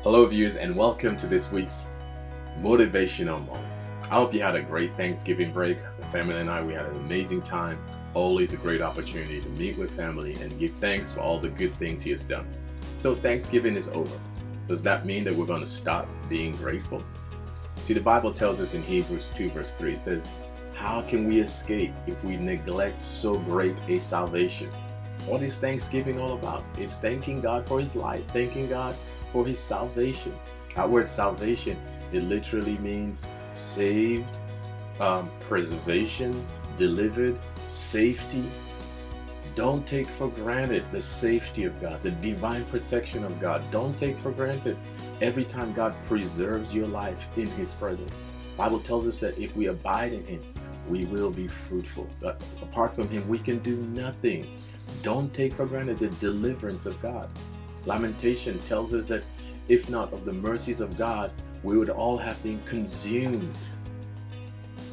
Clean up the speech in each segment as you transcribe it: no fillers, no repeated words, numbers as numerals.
Hello viewers, and welcome to this week's Motivational Moment. I hope you had a great Thanksgiving break. The family and I, we had an amazing time. Always a great opportunity to meet with family and give thanks for all the good things He has done. So Thanksgiving is over. Does that mean that we're going to stop being grateful? See, the Bible tells us in Hebrews 2 verse 3, it says, how can we escape if we neglect so great a salvation? What is Thanksgiving all about? It's thanking God for His life, thanking God for His salvation. That word salvation, it literally means saved, preservation, delivered, safety. Don't take for granted the safety of God, the divine protection of God. Don't take for granted every time God preserves your life in His presence. The Bible tells us that if we abide in Him, we will be fruitful. But apart from Him, we can do nothing. Don't take for granted the deliverance of God. Lamentation tells us that if not of the mercies of God, we would all have been consumed.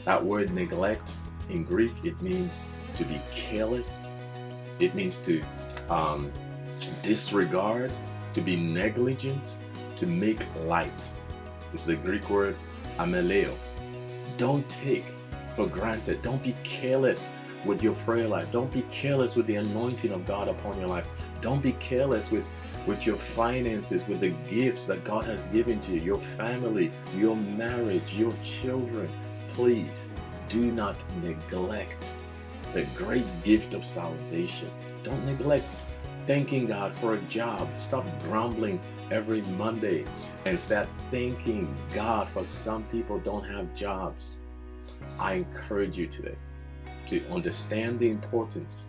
That word neglect in Greek, it means to be careless. It means to disregard, to be negligent, to make light. It's the Greek word ameleo. Don't take for granted. Don't be careless with your prayer life. Don't be careless with the anointing of God upon your life. Don't be careless with your finances, with the gifts that God has given to you, your family, your marriage, your children. Please do not neglect the great gift of salvation. Don't neglect thanking God for a job. Stop grumbling every Monday and start thanking God for some people don't have jobs. I encourage you today to understand the importance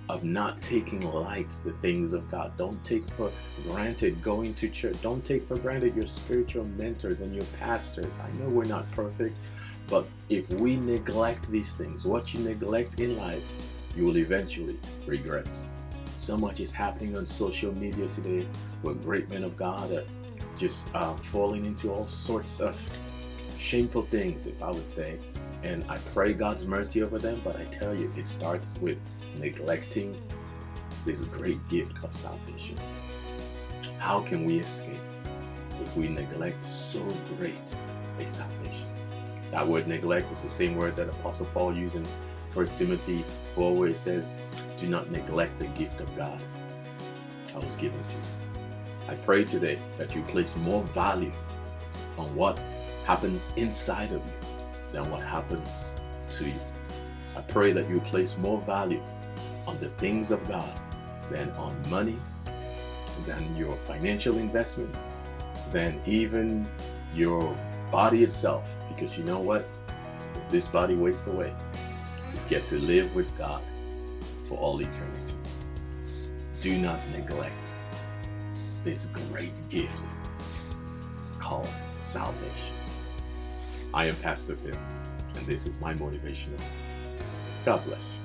of not taking light the things of God. Don't take for granted going to church. Don't take for granted your spiritual mentors and your pastors. I know we're not perfect, but if we neglect these things, what you neglect in life, you will eventually regret. So much is happening on social media today where great men of God are just falling into all sorts of shameful things, if I would say. And I pray God's mercy over them, but I tell you, it starts with neglecting this great gift of salvation. How can we escape if we neglect so great a salvation? That word neglect is the same word that Apostle Paul used in 1 Timothy 4, where it says, do not neglect the gift of God that was given to you. I pray today that you place more value on what happens inside of you than what happens to you. I pray that you place more value on the things of God than on money, than your financial investments, than even your body itself. Because you know what? If this body wastes away, you get to live with God for all eternity. Do not neglect this great gift called salvation. I am Pastor Phil, and this is my motivational. God bless you.